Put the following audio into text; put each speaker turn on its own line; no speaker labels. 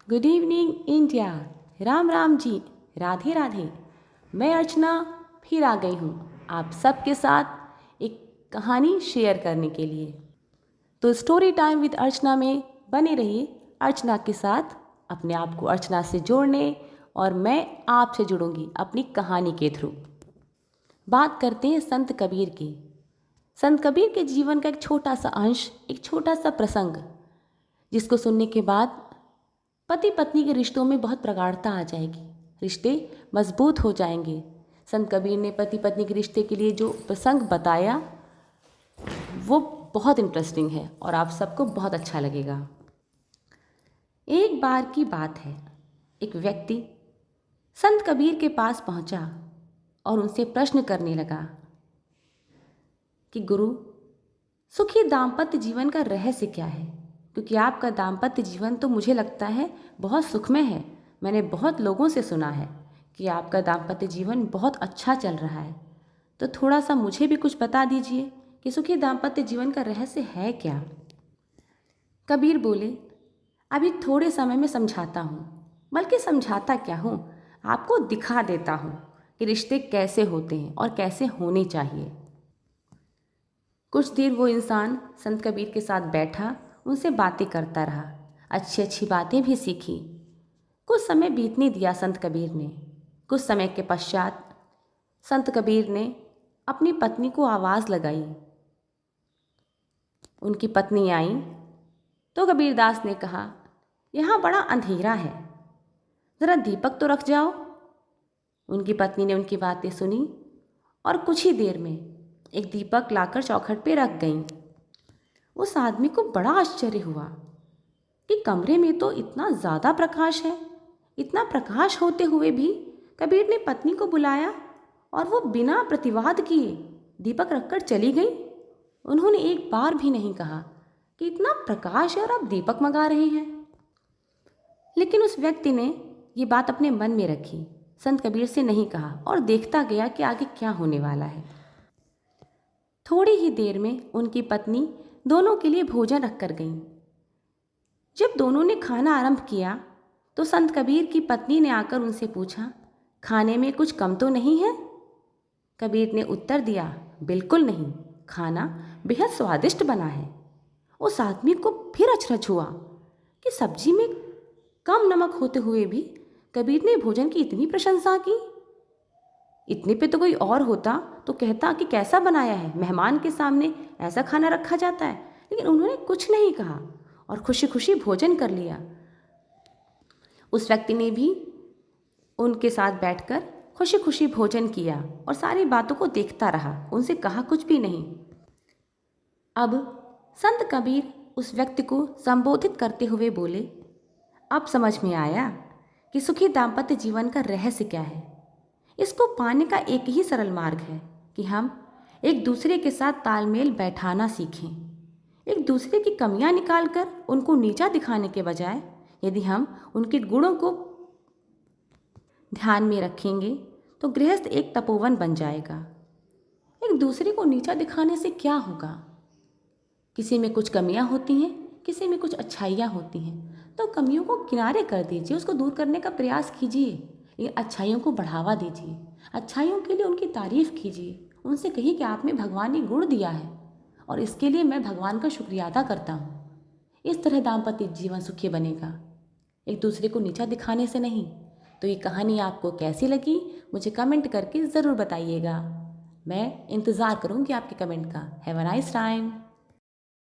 Good evening India. Ram Ram ji, Radhe Radhe. मैं अर्चना फिर आ गई हूँ आप सबके साथ एक कहानी शेयर करने के लिए। तो स्टोरी टाइम विद अर्चना में बने रहिए अर्चना के साथ, अपने आप को अर्चना से जोड़ने, और मैं आपसे जुड़ूंगी अपनी कहानी के थ्रू। बात करते हैं संत कबीर की। संत कबीर के जीवन का एक छोटा सा अंश, एक छोटा सा प्रसंग, जिसको सुनने के बाद पति पत्नी के रिश्तों में बहुत प्रगाढ़ता आ जाएगी, रिश्ते मजबूत हो जाएंगे। संत कबीर ने पति पत्नी के रिश्ते के लिए जो प्रसंग बताया वो बहुत इंटरेस्टिंग है और आप सबको बहुत अच्छा लगेगा। एक बार की बात है, एक व्यक्ति संत कबीर के पास पहुंचा और उनसे प्रश्न करने लगा कि गुरु, सुखी दाम्पत्य जीवन का रहस्य क्या है? क्योंकि आपका दाम्पत्य जीवन तो मुझे लगता है बहुत सुखमय है। मैंने बहुत लोगों से सुना है कि आपका दाम्पत्य जीवन बहुत अच्छा चल रहा है। तो थोड़ा सा मुझे भी कुछ बता दीजिए कि सुखी दाम्पत्य जीवन का रहस्य है क्या? कबीर बोले, अभी थोड़े समय में समझाता हूँ, बल्कि समझाता क्या हूँ, आपको दिखा देता हूँ कि रिश्ते कैसे होते हैं और कैसे होने चाहिए। कुछ देर वो इंसान संत कबीर के साथ बैठा, उनसे बातें करता रहा, अच्छी अच्छी बातें भी सीखी। कुछ समय बीतने दिया संत कबीर ने। कुछ समय के पश्चात संत कबीर ने अपनी पत्नी को आवाज़ लगाई। उनकी पत्नी आई तो कबीरदास ने कहा, यहाँ बड़ा अंधेरा है, ज़रा दीपक तो रख जाओ। उनकी पत्नी ने उनकी बातें सुनी और कुछ ही देर में एक दीपक लाकर चौखट पे रख गईं। उस आदमी को बड़ा आश्चर्य हुआ कि कमरे में तो इतना ज़्यादा प्रकाश है, इतना प्रकाश होते हुए भी कबीर ने पत्नी को बुलाया और वो बिना प्रतिवाद किए दीपक रखकर चली गई। उन्होंने एक बार भी नहीं कहा कि इतना प्रकाश है और आप दीपक मंगा रहे हैं। लेकिन उस व्यक्ति ने ये बात अपने मन में रखी, संत कबीर से नहीं कहा और देखता गया कि आगे क्या होने वाला है। थोड़ी ही देर में उनकी पत्नी दोनों के लिए भोजन रखकर गईं। जब दोनों ने खाना आरंभ किया तो संत कबीर की पत्नी ने आकर उनसे पूछा, खाने में कुछ कम तो नहीं है? कबीर ने उत्तर दिया, बिल्कुल नहीं, खाना बेहद स्वादिष्ट बना है। उस आदमी को फिर अचरज हुआ कि सब्जी में कम नमक होते हुए भी कबीर ने भोजन की इतनी प्रशंसा की। इतने पे तो कोई और होता तो कहता कि कैसा बनाया है, मेहमान के सामने ऐसा खाना रखा जाता है। लेकिन उन्होंने कुछ नहीं कहा और खुशी खुशी भोजन कर लिया। उस व्यक्ति ने भी उनके साथ बैठकर खुशी खुशी भोजन किया और सारी बातों को देखता रहा, उनसे कहा कुछ भी नहीं। अब संत कबीर उस व्यक्ति को संबोधित करते हुए बोले, अब समझ में आया कि सुखी दाम्पत्य जीवन का रहस्य क्या है। इसको पाने का एक ही सरल मार्ग है कि हम एक दूसरे के साथ तालमेल बैठाना सीखें। एक दूसरे की कमियां निकालकर उनको नीचा दिखाने के बजाय यदि हम उनके गुणों को ध्यान में रखेंगे तो गृहस्थ एक तपोवन बन जाएगा। एक दूसरे को नीचा दिखाने से क्या होगा? किसी में कुछ कमियां होती हैं, किसी में कुछ अच्छाइयाँ होती हैं, तो कमियों को किनारे कर दीजिए, उसको दूर करने का प्रयास कीजिए, लेकिन अच्छाइयों को बढ़ावा दीजिए। अच्छाइयों के लिए उनकी तारीफ कीजिए, उनसे कहिए कि आप में भगवान ने गुण दिया है और इसके लिए मैं भगवान का शुक्रिया अदा करता हूँ। इस तरह दाम्पत्य जीवन सुखी बनेगा, एक दूसरे को नीचा दिखाने से नहीं। तो ये कहानी आपको कैसी लगी मुझे कमेंट करके ज़रूर बताइएगा। मैं इंतज़ार करूँगी आपके कमेंट का। Have a nice time.